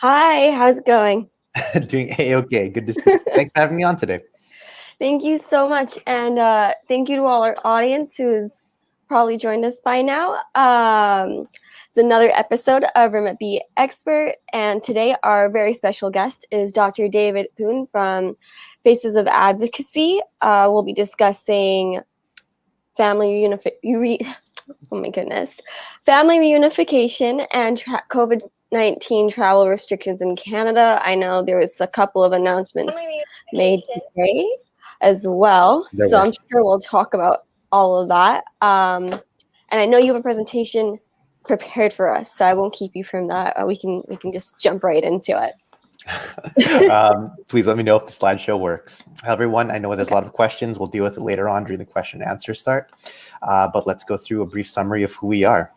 Hi, how's it going? Doing A-okay. Good to see you. Thanks for having me on today. Thank you so much. And thank you to all our audience who has probably joined us by now. It's another episode of Remitbee Expert. And today our very special guest is Dr. David Poon from Faces of Advocacy. We'll be discussing family family reunification and COVID-19 travel restrictions in Canada. I know there was a couple of announcements made today as well, so I'm sure we'll talk about all of that. And I know you have a presentation prepared for us, so I won't keep you from that. We can just jump right into it. Please let me know if the slideshow works. Hi, everyone. I know there's a lot of questions. We'll deal with it later on during the question and answer start. But let's go through a brief summary of who we are.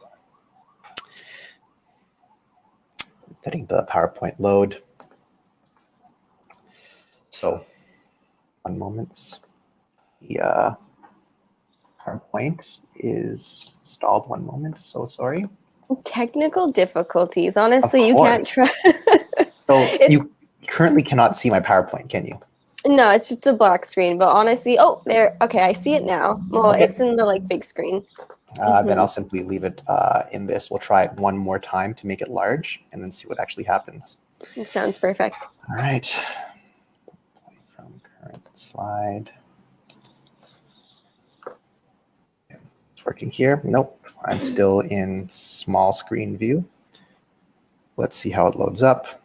Letting the PowerPoint load. So, one moment. The PowerPoint is stalled. One moment. So sorry. Technical difficulties. Honestly, you can't try. So you currently cannot see my PowerPoint, can you? No, it's just a black screen. But honestly, oh, there. Okay, I see it now. Well, okay. It's in the big screen. Then I'll simply leave it in this. We'll try it one more time to make it large and then see what actually happens. It sounds perfect. All right. From current slide. It's working here. Nope. I'm still in small screen view. Let's see how it loads up.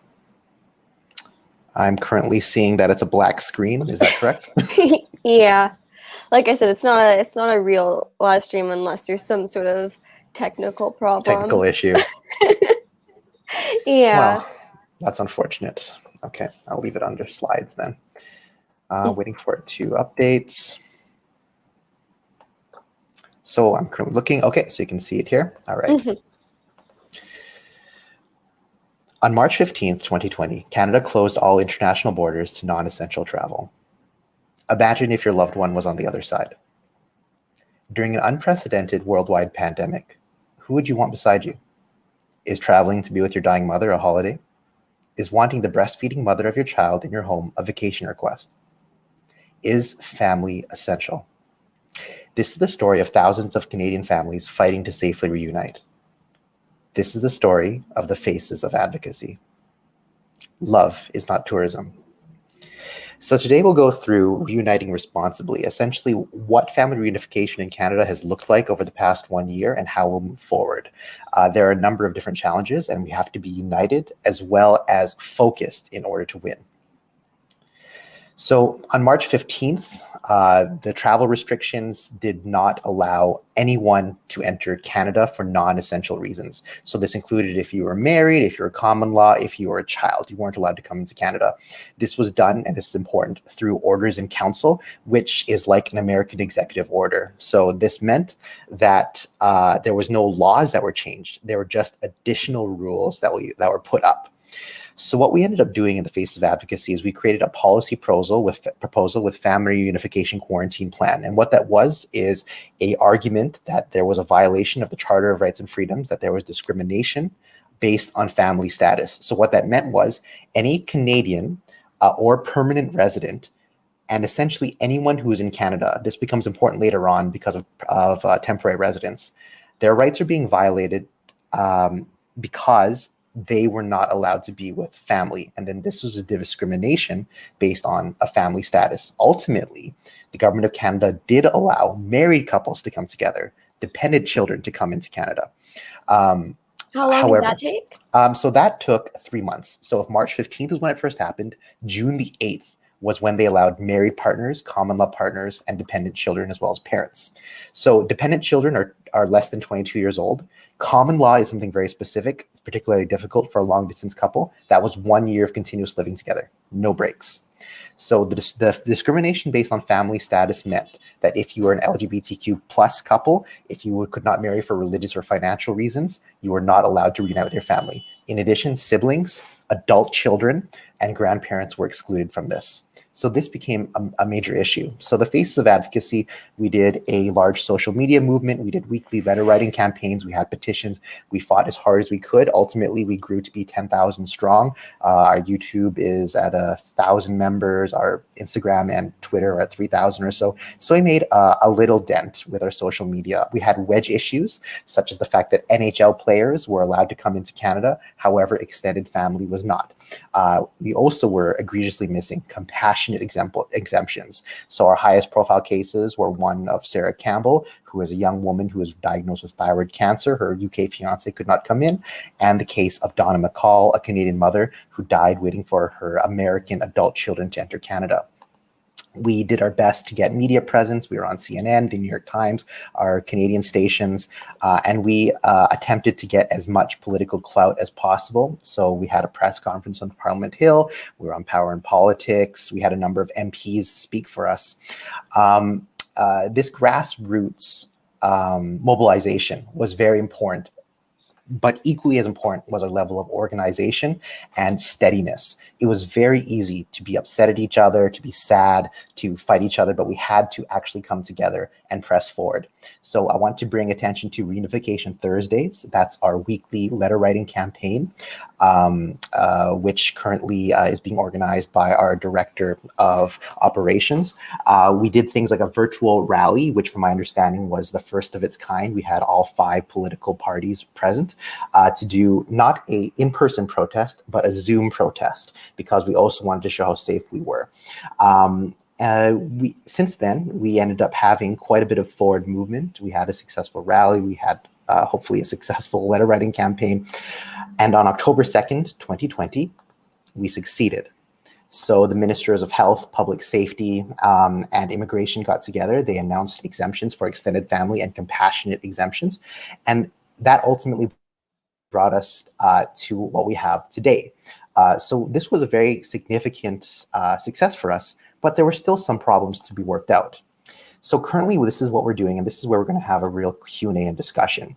I'm currently seeing that it's a black screen. Is that correct? Yeah. Like I said, it's not a real live stream unless there's some sort of technical problem. Technical issue. Yeah. Well, that's unfortunate. Okay, I'll leave it under slides then. Waiting for it to update. So I'm currently looking. Okay, so you can see it here. All right. On March 15th, 2020, Canada closed all international borders to non-essential travel. Imagine if your loved one was on the other side. During an unprecedented worldwide pandemic, who would you want beside you? Is traveling to be with your dying mother a holiday? Is wanting the breastfeeding mother of your child in your home a vacation request? Is family essential? This is the story of thousands of Canadian families fighting to safely reunite. This is the story of the Faces of Advocacy. Love is not tourism. So today we'll go through reuniting responsibly, essentially what family reunification in Canada has looked like over the past 1 year and how we'll move forward. There are a number of different challenges and we have to be united as well as focused in order to win. So on March 15th, the travel restrictions did not allow anyone to enter Canada for non-essential reasons. So this included if you were married, if you were common law, if you were a child, you weren't allowed to come into Canada. This was done, and this is important, through orders in council, which is like an American executive order. So this meant that there was no laws that were changed. There were just additional rules that were put up. So what we ended up doing in the Faces of Advocacy is we created a policy proposal with family reunification quarantine plan. And what that was is a argument that there was a violation of the Charter of Rights and Freedoms, that there was discrimination based on family status. So what that meant was any Canadian or permanent resident, and essentially anyone who is in Canada, this becomes important later on because of temporary residence, their rights are being violated because they were not allowed to be with family. And then this was a discrimination based on a family status. Ultimately, the government of Canada did allow married couples to come together, dependent children to come into Canada. How long did that take? So that took 3 months. So if March 15th is when it first happened, June the 8th was when they allowed married partners, common law partners, and dependent children as well as parents. So dependent children are less than 22 years old. Common law is something very specific. It's particularly difficult for a long distance couple. That was 1 year of continuous living together, no breaks. So the discrimination based on family status meant that if you were an LGBTQ plus couple, if you could not marry for religious or financial reasons, you were not allowed to reunite with your family. In addition, siblings, adult children, and grandparents were excluded from this. So this became a major issue. So the Faces of Advocacy, we did a large social media movement. We did weekly letter writing campaigns. We had petitions. We fought as hard as we could. Ultimately, we grew to be 10,000 strong. Our YouTube is at 1,000 members. Our Instagram and Twitter are at 3,000 or so. So we made a little dent with our social media. We had wedge issues, such as the fact that NHL players were allowed to come into Canada. However, extended family was not. We also were egregiously missing compassionate exemptions. So our highest profile cases were one of Sarah Campbell, who is a young woman who was diagnosed with thyroid cancer. Her UK fiance could not come in. And the case of Donna McCall, a Canadian mother who died waiting for her American adult children to enter Canada. We did our best to get media presence. We were on CNN, the New York Times, our Canadian stations, and we attempted to get as much political clout as possible. So we had a press conference on Parliament Hill. We were on Power and Politics. We had a number of MPs speak for us. This grassroots mobilization was very important. But equally as important was our level of organization and steadiness. It was very easy to be upset at each other, to be sad, to fight each other, but we had to actually come together and press forward. So I want to bring attention to Reunification Thursdays. That's our weekly letter writing campaign, which currently is being organized by our Director of Operations. We did things like a virtual rally, which from my understanding was the first of its kind. We had all 5 political parties present. To do not a in-person protest, but a Zoom protest, because we also wanted to show how safe we were. Since then, we ended up having quite a bit of forward movement. We had a successful rally. We had hopefully a successful letter writing campaign. And on October 2nd, 2020, we succeeded. So the Ministers of Health, Public Safety, and Immigration got together. They announced exemptions for extended family and compassionate exemptions. And that ultimately brought us to what we have today. So this was a very significant success for us, but there were still some problems to be worked out. So currently, this is what we're doing, and this is where we're going to have a real Q&A and discussion.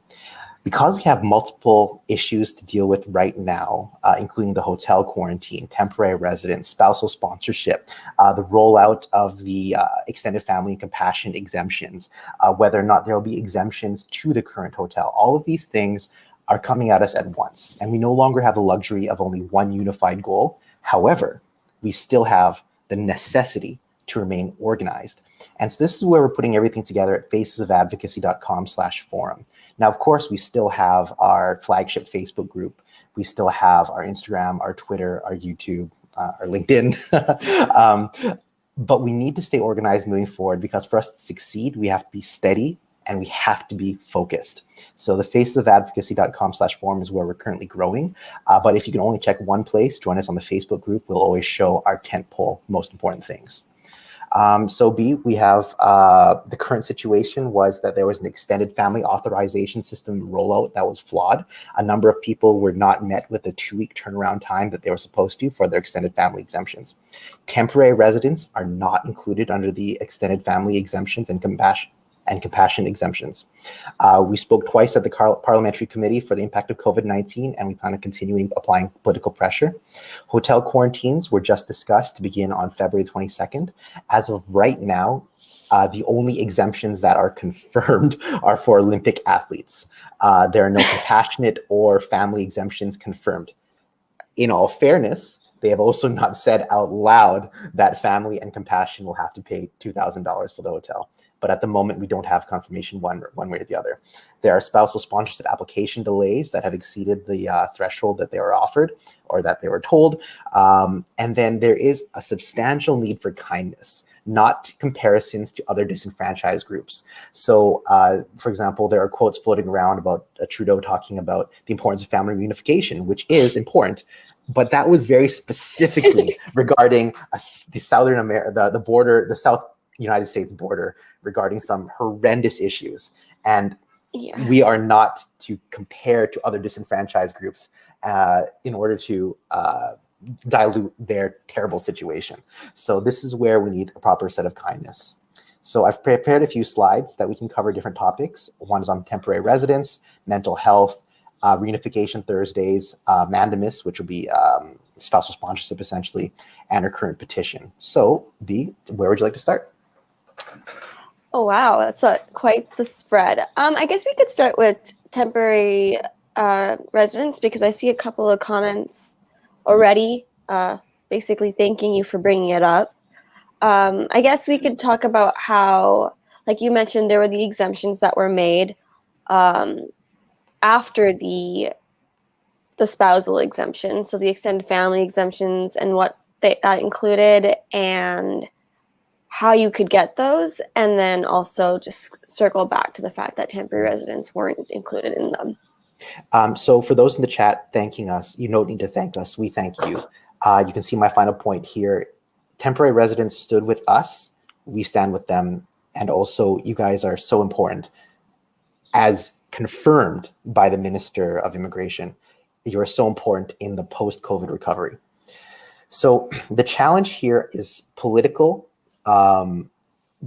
Because we have multiple issues to deal with right now, including the hotel quarantine, temporary residence, spousal sponsorship, the rollout of the extended family and compassionate exemptions, whether or not there will be exemptions to the current hotel, all of these things are coming at us at once. And we no longer have the luxury of only one unified goal. However, we still have the necessity to remain organized. And so this is where we're putting everything together at facesofadvocacy.com/forum. Now, of course, we still have our flagship Facebook group. We still have our Instagram, our Twitter, our YouTube, our LinkedIn. But we need to stay organized moving forward, because for us to succeed, we have to be steady and we have to be focused. So the facesofadvocacy.com/forum is where we're currently growing. But if you can only check one place, join us on the Facebook group. We'll always show our tentpole most important things. So B, we have the current situation was that there was an extended family authorization system rollout that was flawed. A number of people were not met with the 2-week turnaround time that they were supposed to for their extended family exemptions. Temporary residents are not included under the extended family exemptions and compassion exemptions. We spoke twice at the Parliamentary Committee for the impact of COVID-19, and we plan on continuing applying political pressure. Hotel quarantines were just discussed to begin on February 22nd. As of right now, the only exemptions that are confirmed are for Olympic athletes. There are no compassionate or family exemptions confirmed. In all fairness, they have also not said out loud that family and compassion will have to pay $2,000 for the hotel. But at the moment, we don't have confirmation one way or the other. There are spousal sponsorship application delays that have exceeded the threshold that they were offered or that they were told. And then there is a substantial need for kindness, not comparisons to other disenfranchised groups. So, for example, there are quotes floating around about Trudeau talking about the importance of family reunification, which is important, but that was very specifically regarding the Southern America, the border, the South United States border, regarding some horrendous issues. And we are not to compare to other disenfranchised groups in order to dilute their terrible situation. So this is where we need a proper set of kindness. So I've prepared a few slides that we can cover different topics. One is on temporary residence, mental health, Reunification Thursdays, mandamus, which will be spousal sponsorship essentially, and our current petition. So, B, where would you like to start? Oh, wow, that's quite the spread. I guess we could start with temporary residents, because I see a couple of comments already basically thanking you for bringing it up. I guess we could talk about how, like you mentioned, there were the exemptions that were made after the spousal exemption, so the extended family exemptions and what that included, and how you could get those, and then also just circle back to the fact that temporary residents weren't included in them. So for those in the chat thanking us, you don't need to thank us. We thank you. You can see my final point here. Temporary residents stood with us. We stand with them. And also, you guys are so important. As confirmed by the Minister of Immigration, you are so important in the post-COVID recovery. So the challenge here is political,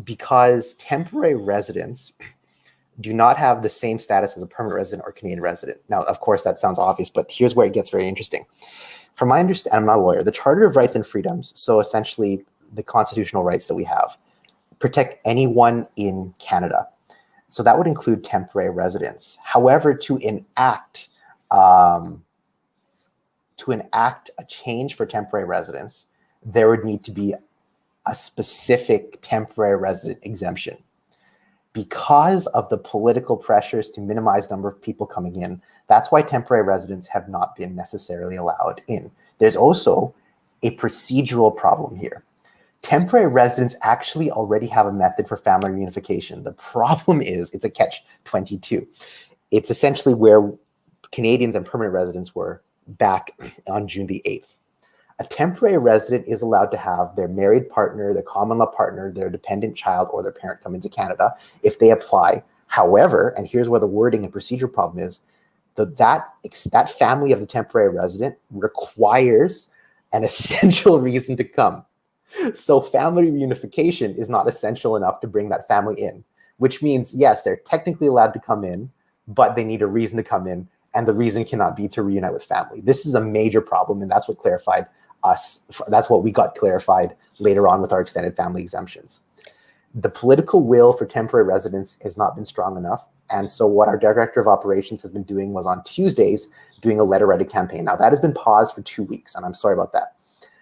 because temporary residents do not have the same status as a permanent resident or Canadian resident. Now, of course, that sounds obvious, but here's where it gets very interesting. From my understanding, I'm not a lawyer, the Charter of Rights and Freedoms, so essentially the constitutional rights that we have, protect anyone in Canada. So that would include temporary residents. However, to enact a change for temporary residents, there would need to be a specific temporary resident exemption. Because of the political pressures to minimize the number of people coming in, that's why temporary residents have not been necessarily allowed in. There's also a procedural problem here. Temporary residents actually already have a method for family reunification. The problem is it's a catch-22. It's essentially where Canadians and permanent residents were back on June the 8th. A temporary resident is allowed to have their married partner, their common law partner, their dependent child, or their parent come into Canada if they apply. However, and here's where the wording and procedure problem is, that family of the temporary resident requires an essential reason to come. So family reunification is not essential enough to bring that family in, which means, yes, they're technically allowed to come in, but they need a reason to come in, and the reason cannot be to reunite with family. This is a major problem, and that's what clarified us. That's what we got clarified later on with our extended family exemptions. The political will for temporary residents has not been strong enough. And so what our director of operations has been doing was on Tuesdays, doing a letter writing campaign. Now that has been paused for 2 weeks, and I'm sorry about that.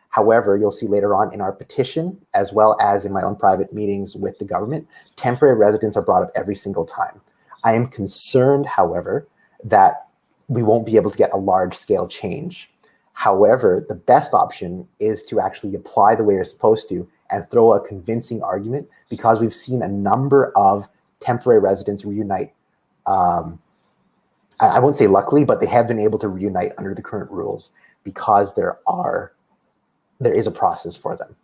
However, you'll see later on in our petition, as well as in my own private meetings with the government, temporary residents are brought up every single time. I am concerned, however, that we won't be able to get a large scale change. However, the best option is to actually apply the way you're supposed to and throw a convincing argument, because we've seen a number of temporary residents reunite. I won't say luckily, but they have been able to reunite under the current rules because there is a process for them.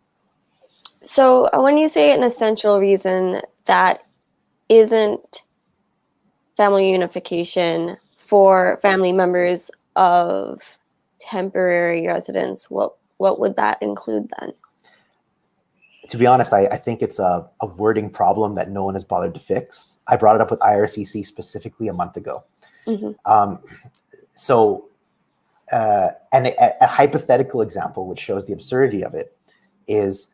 So when you say an essential reason that isn't family reunification for family members of temporary residents, what would that include then? To be honest, I think it's a wording problem that no one has bothered to fix. I brought it up with IRCC specifically a month ago. Mm-hmm. And a hypothetical example which shows the absurdity of it is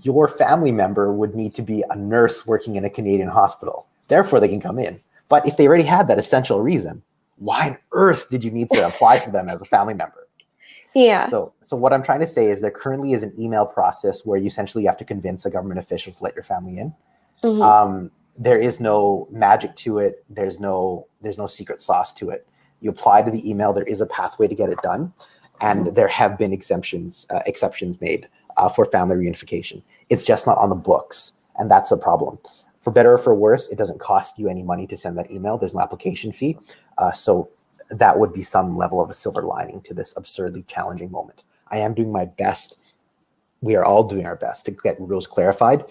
your family member would need to be a nurse working in a Canadian hospital. Therefore, they can come in. But if they already had that essential reason, why on earth did you need to apply for them as a family member? Yeah. So what I'm trying to say is there currently is an email process where you essentially have to convince a government official to let your family in. Mm-hmm. There is no magic to it. There's no secret sauce to it. You apply to the email. There is a pathway to get it done, and there have been exceptions made for family reunification. It's just not on the books, and that's a problem. For better or for worse, it doesn't cost you any money to send that email. There's no application fee. So that would be some level of a silver lining to this absurdly challenging moment. I am doing my best. We are all doing our best to get rules clarified.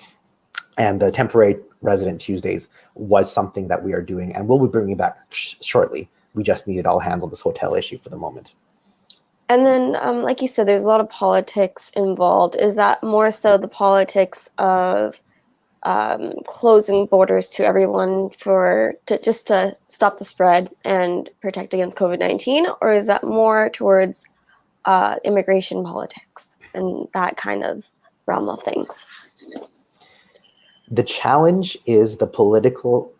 And the temporary resident Tuesdays was something that we are doing, and we'll be bringing back shortly. We just needed all hands on this hotel issue for the moment. And then, like you said, there's a lot of politics involved. Is that more so the politics of closing borders to everyone just to stop the spread and protect against COVID-19, or is that more towards immigration politics and that kind of realm of things? The challenge is the political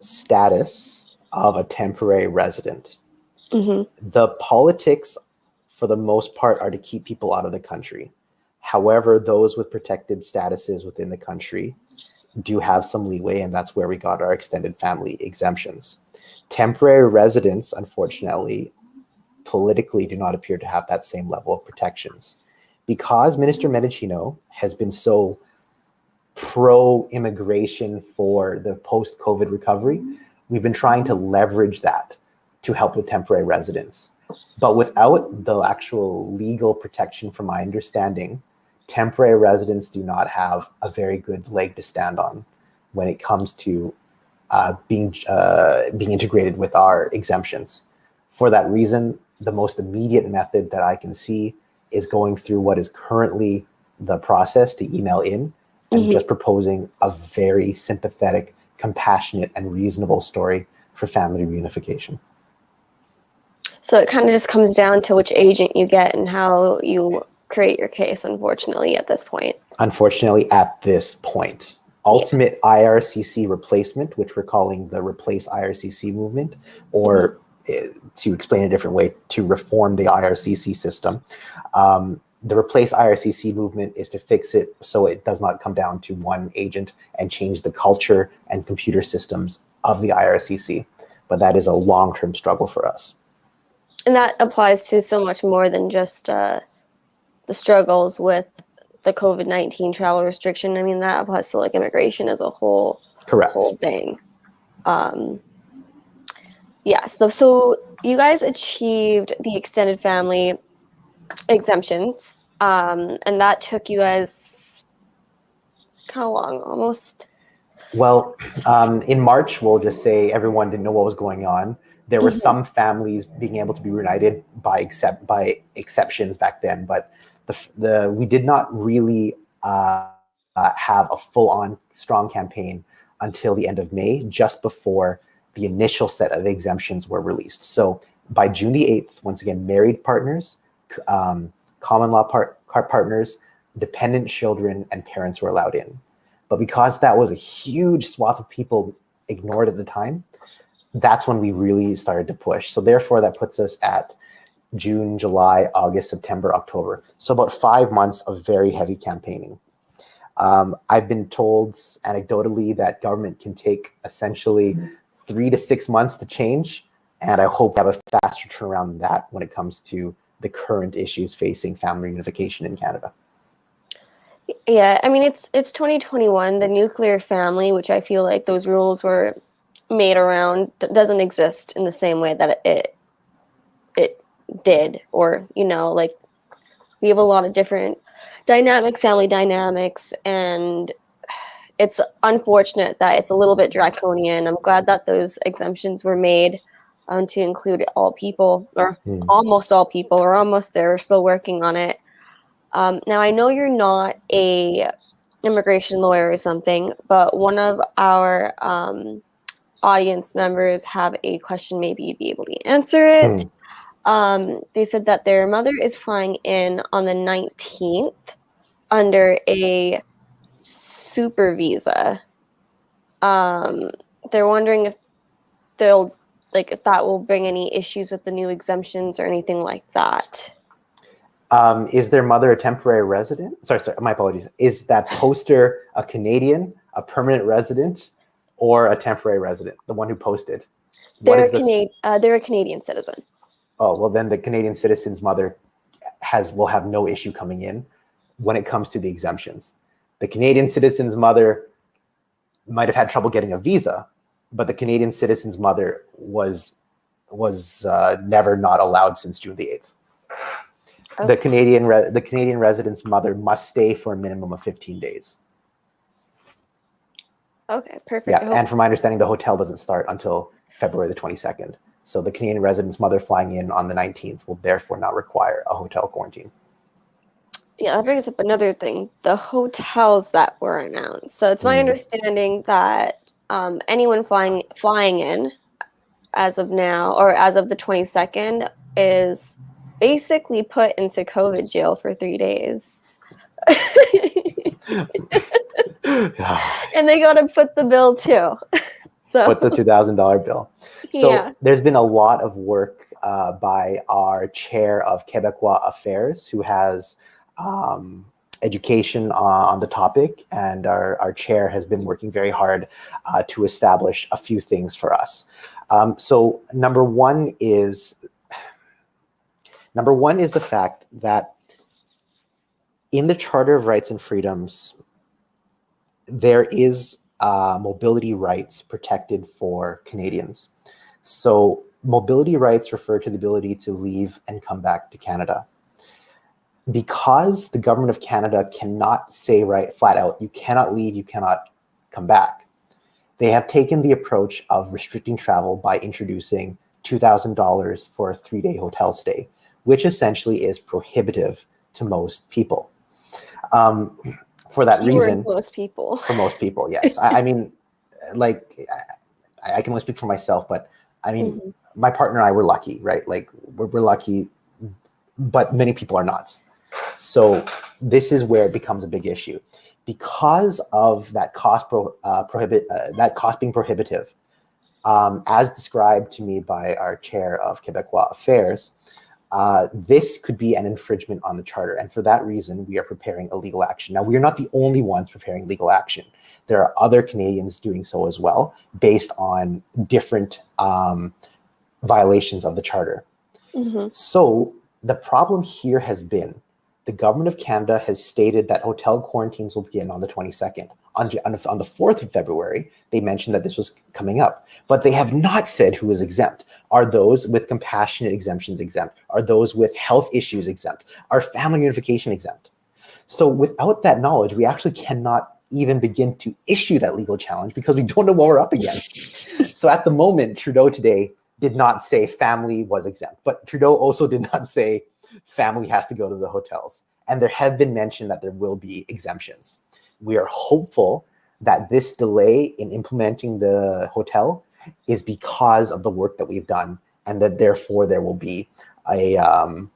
status of a temporary resident. The politics, for the most part, are to keep people out of the country. However, those with protected statuses within the country do have some leeway, and that's where we got our extended family exemptions. Temporary residents, unfortunately, politically do not appear to have that same level of protections. Because Minister Medicino has been so pro-immigration for the post-COVID recovery, we've been trying to leverage that to help with temporary residents. But without the actual legal protection, from my understanding, temporary residents do not have a very good leg to stand on when it comes to being integrated with our exemptions. For that reason, the most immediate method that I can see is going through what is currently the process to email in and just proposing a very sympathetic, compassionate, and reasonable story for family reunification. So it kind of just comes down to which agent you get and how you create your case, unfortunately, at this point. Unfortunately, at this point. Ultimate IRCC replacement, which we're calling the Replace IRCC movement, or to explain a different way, to reform the IRCC system. The Replace IRCC movement is to fix it so it does not come down to one agent and change the culture and computer systems of the IRCC. But that is a long-term struggle for us. And that applies to so much more than just the struggles with the COVID-19 travel restriction. I mean, that applies to like immigration as a whole, whole thing. Yes. So you guys achieved the extended family exemptions, and that took you guys how long? Almost. Well, in March, we'll just say everyone didn't know what was going on. There were some families being able to be reunited by exceptions back then, but we did not really have a full-on strong campaign until the end of May, just before the initial set of exemptions were released. So by June the 8th, once again, married partners, common law partners, dependent children, and parents were allowed in. But because that was a huge swath of people ignored at the time, that's when we really started to push. So therefore, that puts us at June, July, August, September, October. So about 5 months of very heavy campaigning. I've been told anecdotally that government can take essentially 3 to 6 months to change. And I hope to have a faster turnaround than that when it comes to the current issues facing family reunification in Canada. Yeah, I mean, it's 2021. The nuclear family, which I feel like those rules were made around, doesn't exist in the same way that it did. Or, you know, like we have a lot of different dynamics, family dynamics, and it's unfortunate that it's a little bit draconian. I'm glad that those exemptions were made to include all people, or almost all people. We're almost there. We're still working on it. Now, I know you're not a immigration lawyer or something, but one of our audience members have a question. Maybe you'd be able to answer it. They said that their mother is flying in on the 19th under a super visa. They're wondering if if that will bring any issues with the new exemptions or anything like that. Is their mother a temporary resident? Sorry, my apologies. Is that poster a Canadian, a permanent resident, or a temporary resident? The one who posted. They're a Canadian citizen. Oh, well, then the Canadian citizen's mother will have no issue coming in when it comes to the exemptions. The Canadian citizen's mother might have had trouble getting a visa, but the Canadian citizen's mother was never not allowed since June the 8th. Okay. The Canadian resident's mother must stay for a minimum of 15 days. Okay, perfect. Yeah, and from my understanding, the hotel doesn't start until February the 22nd. So the Canadian resident's mother flying in on the 19th will therefore not require a hotel quarantine. Yeah, that brings up another thing, the hotels that were announced. So it's my understanding that anyone flying in as of now, or as of the 22nd, is basically put into COVID jail for 3 days. And they got to put the bill too. So Put the $2,000 bill. So yeah. there's been a lot of work by our chair of Quebecois Affairs, who has education on the topic, and our chair has been working very hard to establish a few things for us. So number one is the fact that in the Charter of Rights and Freedoms, there is mobility rights protected for Canadians. So mobility rights refer to the ability to leave and come back to Canada. Because the government of Canada cannot say right flat out, you cannot leave, you cannot come back, they have taken the approach of restricting travel by introducing $2,000 for a 3-day hotel stay, which essentially is prohibitive to most people. For that reason, most people. For most people, yes. I mean, like, I can only speak for myself, but I mean, my partner and I were lucky, right? Like, we're lucky, but many people are not. So this is where it becomes a big issue. Because of that cost being prohibitive, as described to me by our chair of Quebecois Affairs, this could be an infringement on the Charter. And for that reason, we are preparing a legal action. Now, we are not the only ones preparing legal action. There are other Canadians doing so as well, based on different violations of the Charter. So the problem here has been the government of Canada has stated that hotel quarantines will begin on the 22nd. On the 4th of February, they mentioned that this was coming up, but they have not said who is exempt. Are those with compassionate exemptions exempt? Are those with health issues exempt? Are family reunification exempt? So without that knowledge, we actually cannot even begin to issue that legal challenge because we don't know what we're up against. So at the moment, Trudeau today did not say family was exempt, but Trudeau also did not say family has to go to the hotels. And there have been mention that there will be exemptions. We are hopeful that this delay in implementing the hotel is because of the work that we've done, and that therefore there will be an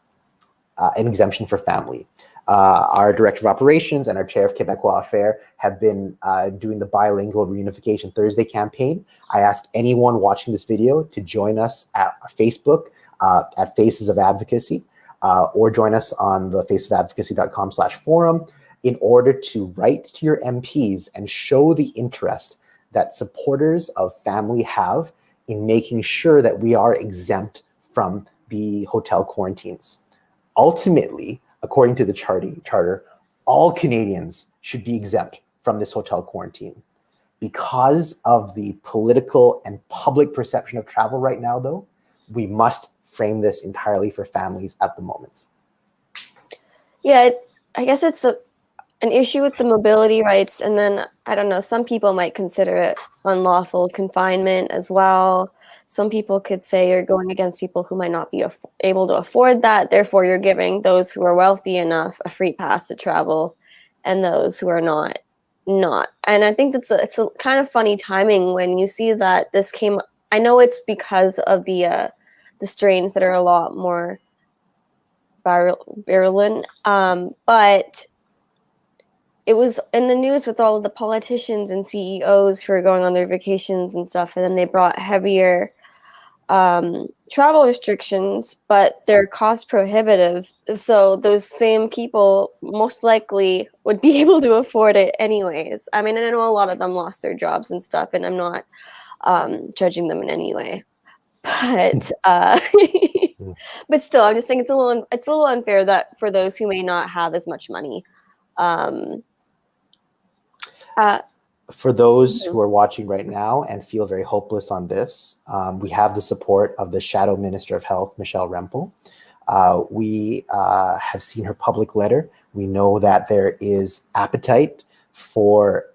exemption for family. Our Director of Operations and our Chair of Quebecois Affairs have been doing the bilingual Reunification Thursday campaign. I ask anyone watching this video to join us at our Facebook at Faces of Advocacy, or join us on the facesofadvocacy.com/forum in order to write to your MPs and show the interest that supporters of family have in making sure that we are exempt from the hotel quarantines. Ultimately, according to the charter, all Canadians should be exempt from this hotel quarantine. Because of the political and public perception of travel right now, though, we must frame this entirely for families at the moment. Yeah, I guess it's an issue with the mobility rights, and then, I don't know, some people might consider it unlawful confinement as well. Some people could say you're going against people who might not be able to afford that, therefore you're giving those who are wealthy enough a free pass to travel, and those who are not. And I think it's a kind of funny timing when you see that this came. I know it's because of the strains that are a lot more virulent, but it was in the news with all of the politicians and CEOs who are going on their vacations and stuff, and then they brought heavier travel restrictions, but they're cost prohibitive. So those same people most likely would be able to afford it anyways. I mean, I know a lot of them lost their jobs and stuff, and I'm not judging them in any way. But but still, I'm just saying it's a little unfair that for those who may not have as much money. For those who are watching right now and feel very hopeless on this, we have the support of the Shadow Minister of Health, Michelle Rempel. We have seen her public letter. We know that there is appetite for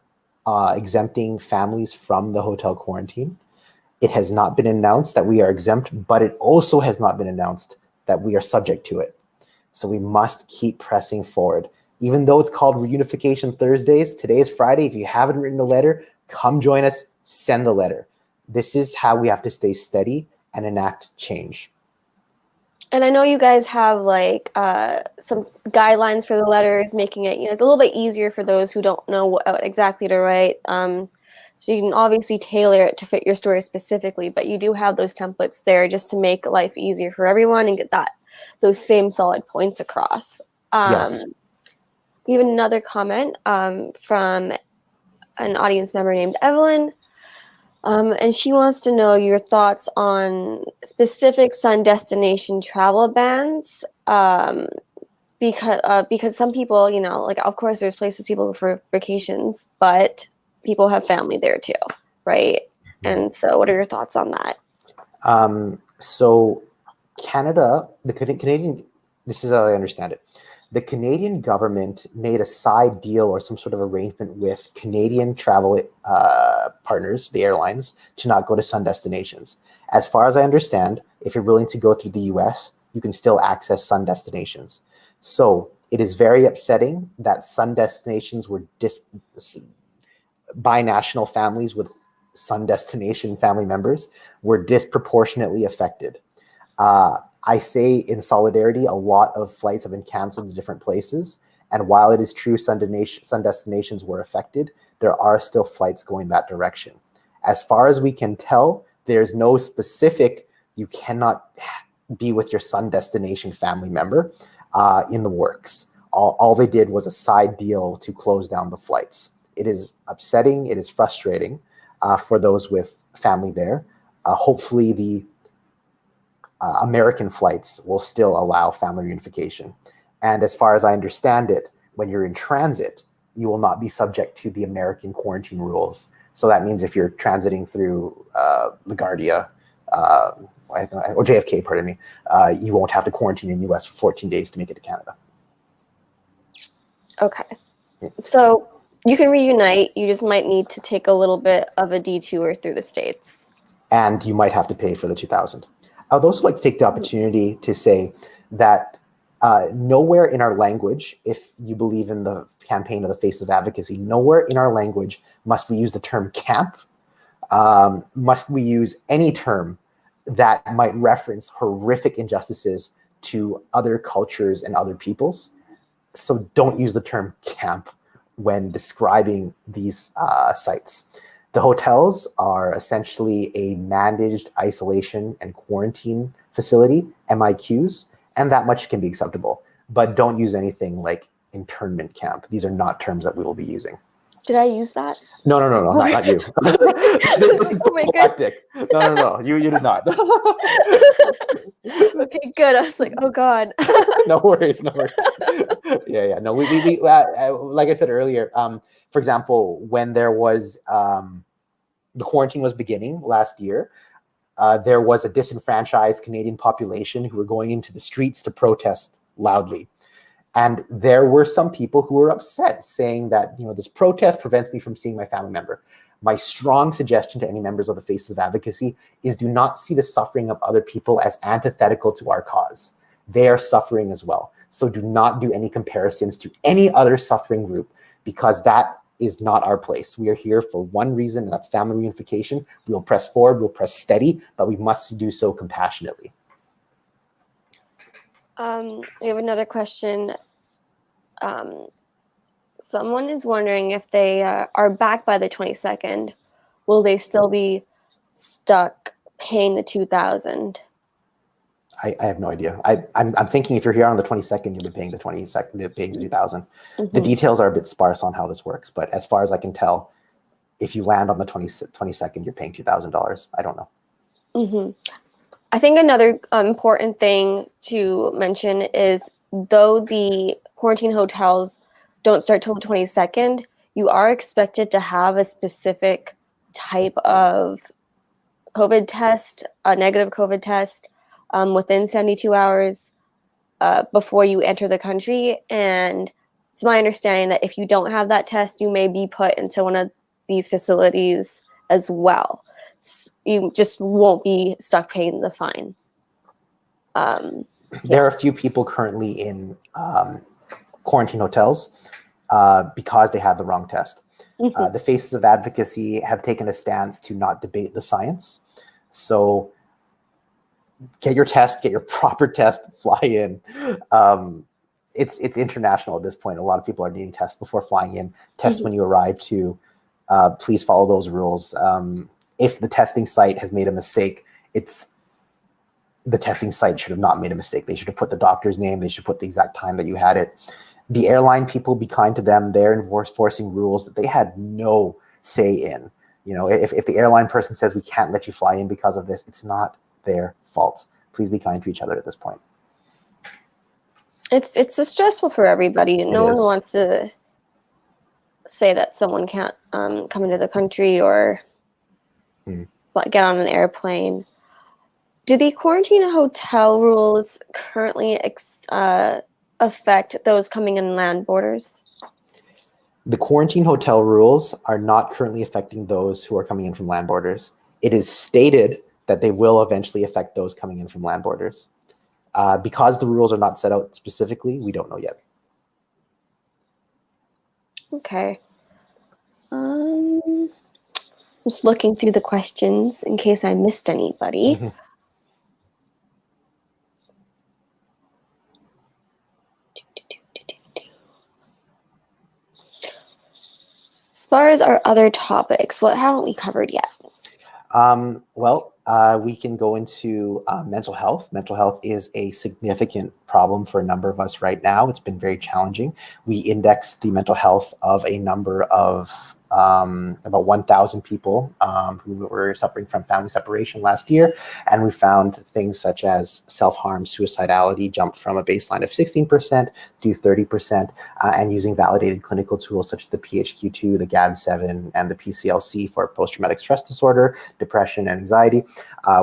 exempting families from the hotel quarantine. It has not been announced that we are exempt, but it also has not been announced that we are subject to it. So we must keep pressing forward. Even though it's called Reunification Thursdays, today is Friday. If you haven't written a letter, come join us, send the letter. This is how we have to stay steady and enact change. And I know you guys have like some guidelines for the letters, making it, a little bit easier for those who don't know what exactly to write. So you can obviously tailor it to fit your story specifically, but you do have those templates there just to make life easier for everyone and get those same solid points across. Yes. We have another comment from an audience member named Evelyn. And she wants to know your thoughts on specific sun destination travel bans. Because some people, like, of course, there's places people go for vacations, but people have family there too, right? And so, what are your thoughts on that? So Canada, the Canadian, this is how I understand it. The Canadian government made a side deal or some sort of arrangement with Canadian travel partners, the airlines, to not go to sun destinations. As far as I understand, if you're willing to go through the US, you can still access sun destinations. So it is very upsetting that sun destinations were binational families with sun destination family members were disproportionately affected. I say in solidarity, a lot of flights have been canceled to different places. And while it is true sun destinations were affected, there are still flights going that direction. As far as we can tell, there's no specific, you cannot be with your sun destination family member in the works. All they did was a side deal to close down the flights. It is upsetting, it is frustrating for those with family there. Hopefully the American flights will still allow family reunification. And as far as I understand it, when you're in transit, you will not be subject to the American quarantine rules. So that means if you're transiting through LaGuardia or JFK, pardon me, you won't have to quarantine in the US for 14 days to make it to Canada. Okay. So you can reunite, you just might need to take a little bit of a detour through the States. And you might have to pay for the 2,000. I would also like to take the opportunity to say that nowhere in our language, if you believe in the campaign of the Faces of Advocacy, nowhere in our language must we use the term camp, must we use any term that might reference horrific injustices to other cultures and other peoples. So don't use the term camp when describing these sites. The hotels are essentially a managed isolation and quarantine facility, MIQs, and that much can be acceptable. But don't use anything like internment camp. These are not terms that we will be using. Did I use that? No, not you. This is prophylactic. No, you did not. Okay, good. I was like, oh God. No worries. Yeah. No, we like I said earlier, for example, when there was the quarantine was beginning last year, there was a disenfranchised Canadian population who were going into the streets to protest loudly. And there were some people who were upset, saying that, this protest prevents me from seeing my family member. My strong suggestion to any members of the Faces of Advocacy is do not see the suffering of other people as antithetical to our cause. They are suffering as well. So do not do any comparisons to any other suffering group, because that is not our place. We are here for one reason, and that's family reunification. We will press forward, we'll press steady, but we must do so compassionately. We have another question. Someone is wondering if they are back by the 22nd, will they still be stuck paying the $2,000? I have no idea. I'm thinking if you're here on the 22nd, you'll be paying the 22nd, you're paying the 2,000. Mm-hmm. The details are a bit sparse on how this works, but as far as I can tell, if you land on the 22nd, you're paying $2,000. I don't know. Mm-hmm. I think another important thing to mention is, though the quarantine hotels don't start till the 22nd, you are expected to have a specific type of COVID test, a negative COVID test, within 72 hours before you enter the country. And it's my understanding that if you don't have that test, you may be put into one of these facilities as well. So you just won't be stuck paying the fine. There are a few people currently in quarantine hotels because they had the wrong test. Mm-hmm. The Faces of Advocacy have taken a stance to not debate the science. So get your test, get your proper test, fly in. It's international at this point. A lot of people are needing tests before flying in. Test when you arrive too. Please follow those rules. If the testing site has made a mistake, the testing site should have not made a mistake. They should have put the doctor's name. They should put the exact time that you had it. The airline people, be kind to them. They're enforcing rules that they had no say in. You know, if the airline person says we can't let you fly in because of this, it's not their fault. Please be kind to each other at this point. It's stressful for everybody. No one wants to say that someone can't come into the country or get on an airplane. Do the quarantine hotel rules currently affect those coming in land borders? The quarantine hotel rules are not currently affecting those who are coming in from land borders. It is stated that they will eventually affect those coming in from land borders. Because the rules are not set out specifically, we don't know yet. Okay. Just looking through the questions in case I missed anybody. As far as our other topics, what haven't we covered yet? We can go into mental health. Mental health is a significant problem for a number of us right now. It's been very challenging. We indexed the mental health of a number of about 1,000 people who were suffering from family separation last year. And we found things such as self-harm, suicidality jumped from a baseline of 16% to 30%, and using validated clinical tools such as the PHQ-2, the GAD-7, and the PCLC for post-traumatic stress disorder, depression, and anxiety,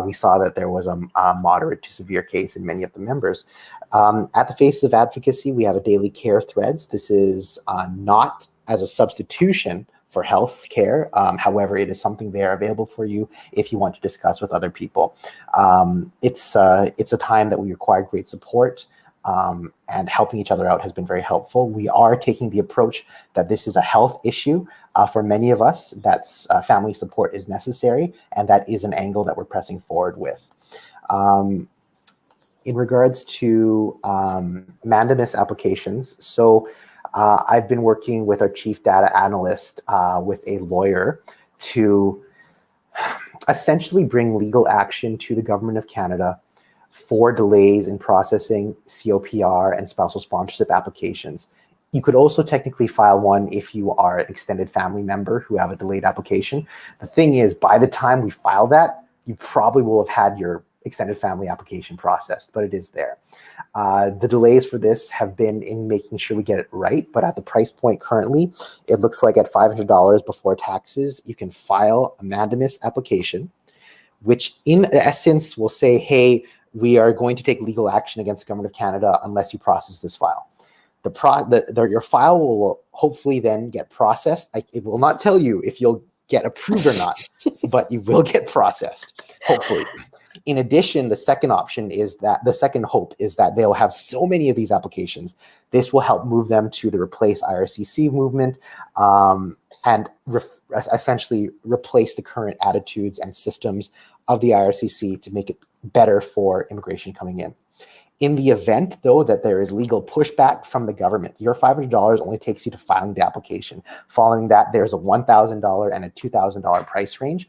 we saw that there was a moderate to severe case in many of the members. At the Faces of Advocacy, we have a daily care threads. This is not as a substitution for health care. However, it is something there available for you if you want to discuss with other people. It's a time that we require great support, and helping each other out has been very helpful. We are taking the approach that this is a health issue. For many of us, that's family support is necessary, and that is an angle that we're pressing forward with. In regards to mandamus applications, so I've been working with our chief data analyst with a lawyer to essentially bring legal action to the government of Canada for delays in processing COPR and spousal sponsorship applications. You could also technically file one if you are an extended family member who have a delayed application. The thing is, by the time we file that, you probably will have had your extended family application processed, but it is there. The delays for this have been in making sure we get it right, but at the price point currently, it looks like at $500 before taxes, you can file a mandamus application, which in essence will say, hey, we are going to take legal action against the government of Canada unless you process this file. Your file will hopefully then get processed. It will not tell you if you'll get approved or not, but you will get processed, hopefully. In addition, the second option is that the second hope is that they'll have so many of these applications. This will help move them to the Replace IRCC movement, and essentially replace the current attitudes and systems of the IRCC to make it better for immigration coming in. In the event, though, that there is legal pushback from the government, your $500 only takes you to filing the application. Following that, there's a $1,000 and a $2,000 price range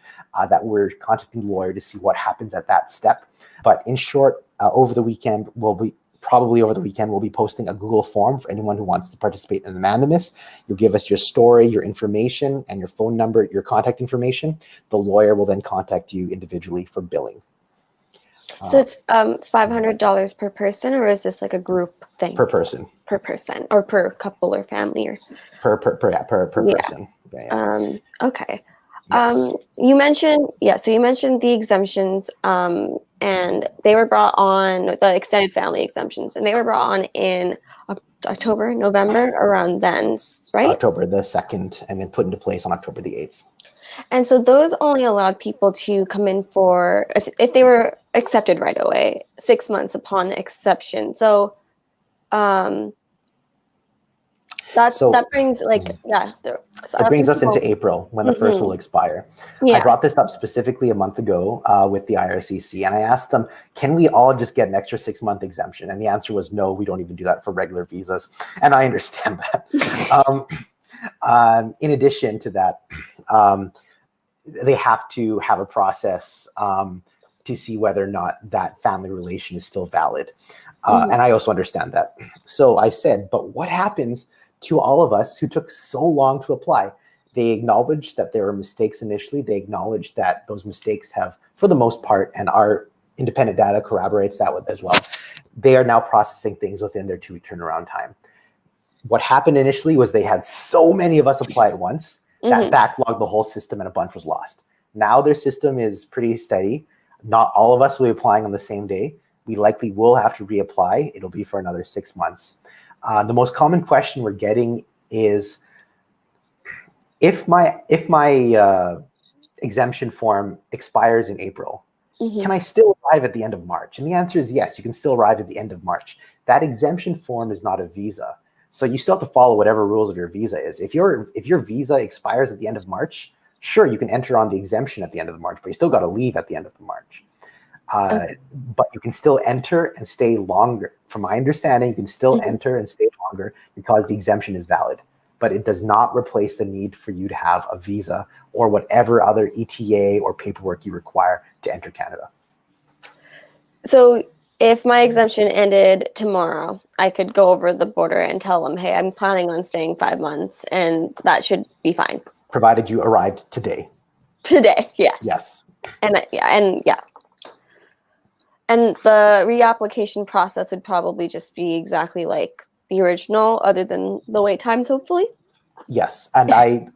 that we're contacting the lawyer to see what happens at that step. But in short, over the weekend, we'll be posting a Google form for anyone who wants to participate in the mandamus. You'll give us your story, your information, and your phone number, your contact information. The lawyer will then contact you individually for billing. So it's $500 per person, or is this like a group thing? Per person. Per person, or per couple or family, or per person. Yeah. Okay. Yes. You mentioned the exemptions, and they were brought on, the extended family exemptions, and they were brought on in October, November, around then, right? October the 2nd, and then put into place on October the 8th. And so those only allowed people to come in for, if they were accepted right away, 6 months upon exception. So So that brings like so it other brings us people. into April when the first will expire. I Yeah. brought this up specifically a month ago with the IRCC, and I asked them, can we all just get an extra 6-month exemption? And the answer was no, we don't even do that for regular visas. And I understand that. In addition to that, they have to have a process to see whether or not that family relation is still valid. And I also understand that. So I said, but what happens to all of us who took so long to apply? They acknowledge that there were mistakes initially. They acknowledge that those mistakes have, for the most part, and our independent data corroborates that as well, they are now processing things within their 2-week turnaround time. What happened initially was they had so many of us apply at once that backlogged the whole system and a bunch was lost. Now their system is pretty steady. Not all of us will be applying on the same day. We likely will have to reapply. It'll be for another 6 months. The most common question we're getting is, if my exemption form expires in April, can I still arrive at the end of March? And the answer is yes, you can still arrive at the end of March. That exemption form is not a visa. So you still have to follow whatever rules of your visa is. If your visa expires at the end of March, sure, you can enter on the exemption at the end of March, but you still got to leave at the end of March. But you can still enter and stay longer. From my understanding, you can still enter and stay longer because the exemption is valid. But it does not replace the need for you to have a visa or whatever other ETA or paperwork you require to enter Canada. So if my exemption ended tomorrow, I could go over the border and tell them, hey, I'm planning on staying 5 months, and that should be fine. Provided you arrived today. Today, yes. Yes. And the reapplication process would probably just be exactly like the original, other than the wait times, hopefully. Yes, and I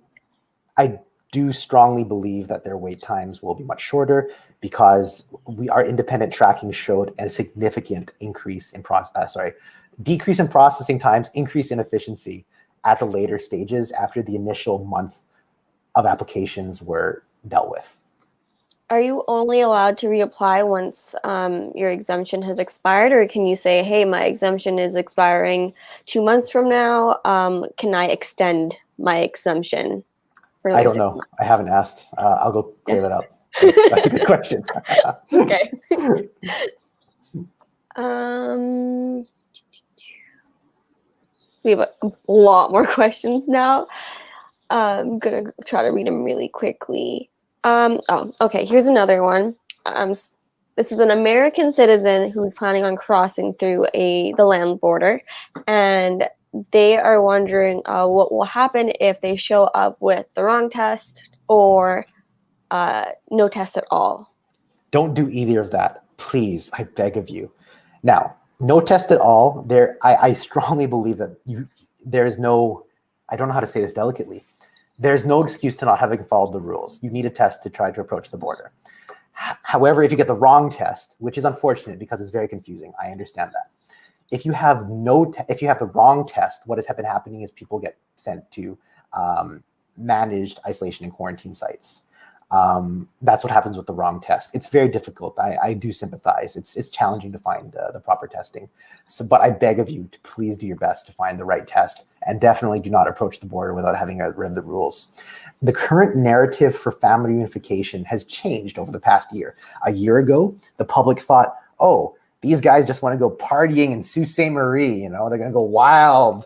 do strongly believe that their wait times will be much shorter because our independent tracking showed a significant decrease in processing times, increase in efficiency at the later stages after the initial month of applications were dealt with. Are you only allowed to reapply once your exemption has expired, or can you say, hey, my exemption is expiring 2 months from now, can I extend my exemption? I don't know. I haven't asked. I'll go clear that up. That's a good question. Okay. We have a lot more questions now. I'm going to try to read them really quickly. Okay, here's another one. This is an American citizen who's planning on crossing through the land border, and they are wondering what will happen if they show up with the wrong test or no test at all. Don't do either of that, please. I beg of you. Now, no test at all. I strongly believe that there is no. I don't know how to say this delicately. There's no excuse to not having followed the rules. You need a test to try to approach the border. However, if you get the wrong test, which is unfortunate because it's very confusing, I understand that. If you have the wrong test, what has been happening is people get sent to managed isolation and quarantine sites. That's what happens with the wrong test. It's very difficult. I do sympathize. It's challenging to find the proper testing. But I beg of you to please do your best to find the right test, and definitely do not approach the border without having read the rules. The current narrative for family reunification has changed over the past year. A year ago, the public thought, oh, these guys just want to go partying in Sault Ste. Marie, they're going to go wild,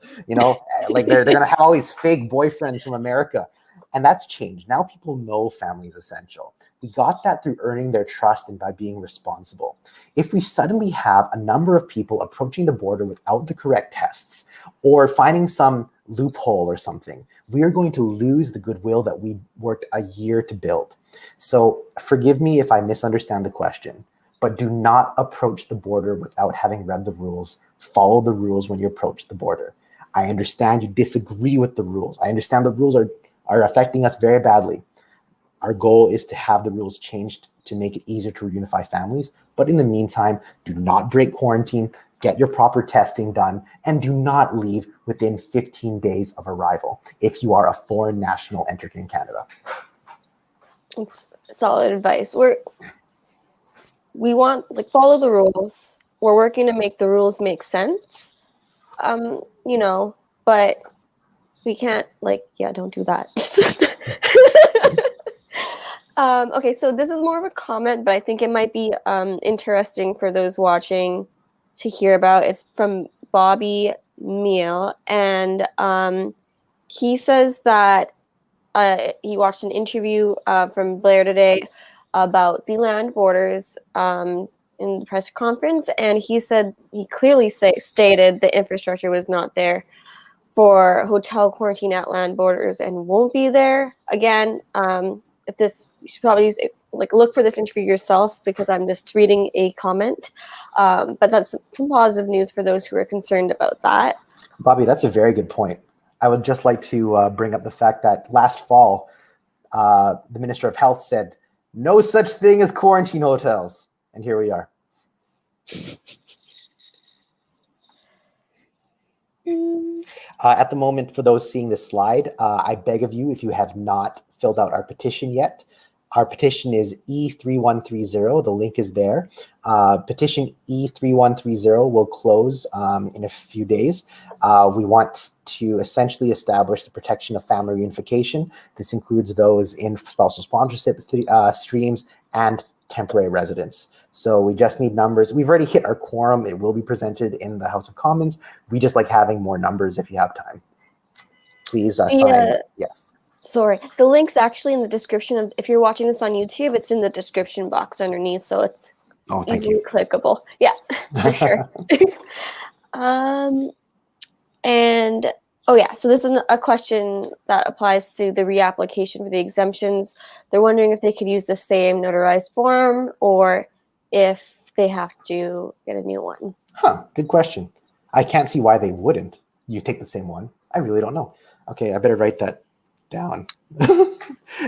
like they're going to have all these fake boyfriends from America. And that's changed. Now people know family is essential. We got that through earning their trust and by being responsible. If we suddenly have a number of people approaching the border without the correct tests or finding some loophole or something, we are going to lose the goodwill that we worked a year to build. So forgive me if I misunderstand the question, but do not approach the border without having read the rules. Follow the rules when you approach the border. I understand you disagree with the rules. I understand the rules are affecting us very badly. Our goal is to have the rules changed to make it easier to reunify families. But in the meantime, do not break quarantine, get your proper testing done, and do not leave within 15 days of arrival if you are a foreign national entering Canada. It's solid advice. We want follow the rules. We're working to make the rules make sense. But We can't, like, yeah, don't do that. Okay, so this is more of a comment, but I think it might be interesting for those watching to hear about. It's from Bobby Meal, and he says that he watched an interview from Blair today about the land borders in the press conference, and he said he clearly stated the infrastructure was not there for hotel quarantine at land borders and won't be there again. If this, you should probably use like look for this interview yourself because I'm just reading a comment. But that's some positive news for those who are concerned about that. Bobby, that's a very good point. I would just like to bring up the fact that last fall, the Minister of Health said, no such thing as quarantine hotels. And here we are. At the moment, for those seeing this slide, I beg of you, if you have not filled out our petition yet, our petition is E3130. The link is there. Petition E3130 will close in a few days. We want to essentially establish the protection of family reunification. This includes those in spousal sponsorship streams and temporary residence. So we just need numbers. We've already hit our quorum. It will be presented in the House of Commons. We just like having more numbers if you have time. Please sign. Yes. Sorry, the link's actually in the description of, if you're watching this on YouTube, it's in the description box underneath, so it's easily clickable. Yeah, for sure. And oh yeah, so this is a question that applies to the reapplication for the exemptions. They're wondering if they could use the same notarized form or if they have to get a new one. Huh, good question. I can't see why they wouldn't. You take the same one. I really don't know. Okay, I better write that down.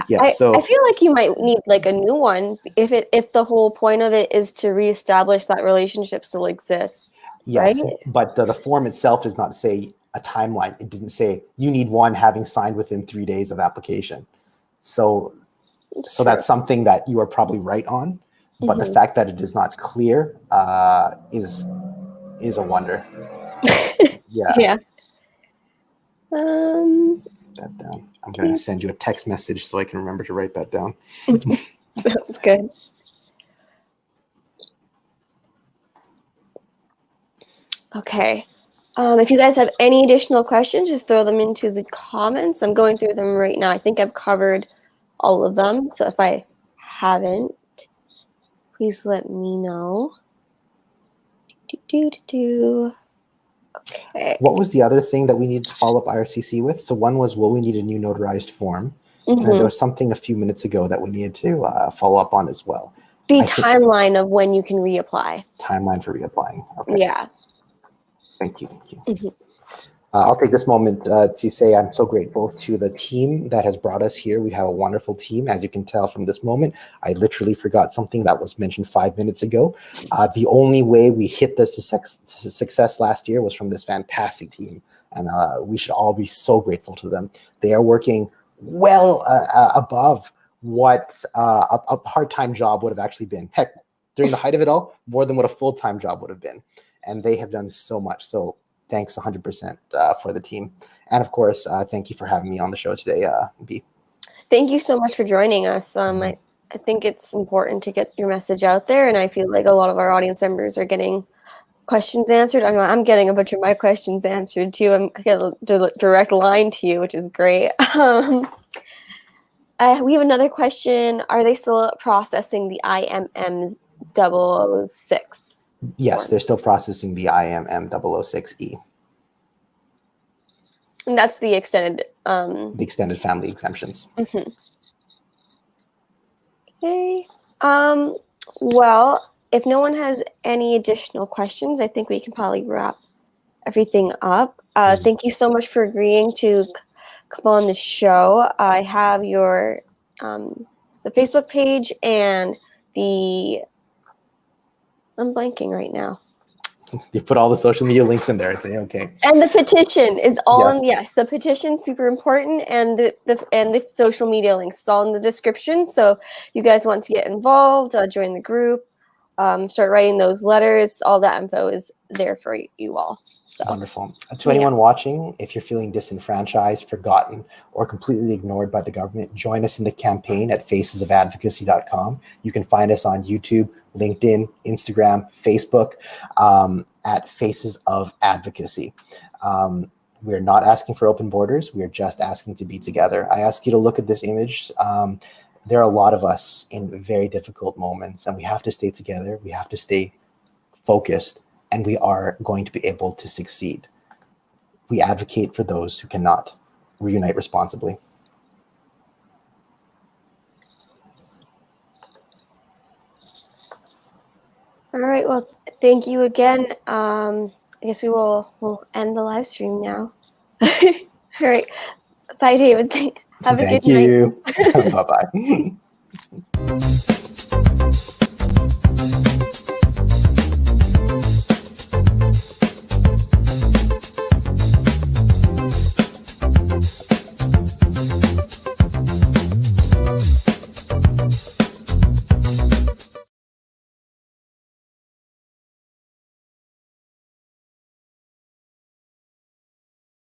Yeah, I feel like you might need like a new one if the whole point of it is to reestablish that relationship still exists. Yes, right? But the form itself does not say a timeline. It didn't say you need one having signed within 3 days of application. So that's something that you are probably right on. But the fact that it is not clear is a wonder. Yeah. Yeah. That down. I'm going to send you a text message so I can remember to write that down. Sounds good. Okay. If you guys have any additional questions, just throw them into the comments. I'm going through them right now. I think I've covered all of them. So if I haven't, please let me know. Okay. What was the other thing that we need to follow up IRCC with? So one was, will we need a new notarized form? And then there was something a few minutes ago that we needed to follow up on as well. The timeline of when you can reapply. Timeline for reapplying. Okay. Yeah. Thank you. Thank you. I'll take this moment to say I'm so grateful to the team that has brought us here. We have a wonderful team. As you can tell from this moment, I literally forgot something that was mentioned 5 minutes ago. The only way we hit this success last year was from this fantastic team. And we should all be so grateful to them. They are working well above what a part-time job would have actually been. Heck, during the height of it all, more than what a full-time job would have been. And they have done so much. So thanks 100% for the team. And of course, thank you for having me on the show today, B. Thank you so much for joining us. I think it's important to get your message out there. And I feel like a lot of our audience members are getting questions answered. I'm getting a bunch of my questions answered too. I get a direct line to you, which is great. We have another question. Are they still processing the IMMs 006? Yes, they're still processing the IMM 006E. And that's the extended... the extended family exemptions. Okay. Well, if no one has any additional questions, I think we can probably wrap everything up. Thank you so much for agreeing to come on the show. I have your the Facebook page and the... I'm blanking right now. You put all the social media links in there. It's okay. And the petition is all in. Yes, the petition's super important, and the social media links is all in the description. So you guys want to get involved, join the group, start writing those letters. All that info is there for you all. So, wonderful. To anyone watching, if you're feeling disenfranchised, forgotten, or completely ignored by the government, join us in the campaign at facesofadvocacy.com. You can find us on YouTube, LinkedIn, Instagram, Facebook, at Faces of Advocacy. We're not asking for open borders. We are just asking to be together. I ask you to look at this image. There are a lot of us in very difficult moments, and we have to stay together. We have to stay focused, and we are going to be able to succeed. We advocate for those who cannot. Reunite responsibly. All right. Well, thank you again. I guess we'll end the live stream now. All right. Bye, David. Have a Thank good night. you. Bye-bye.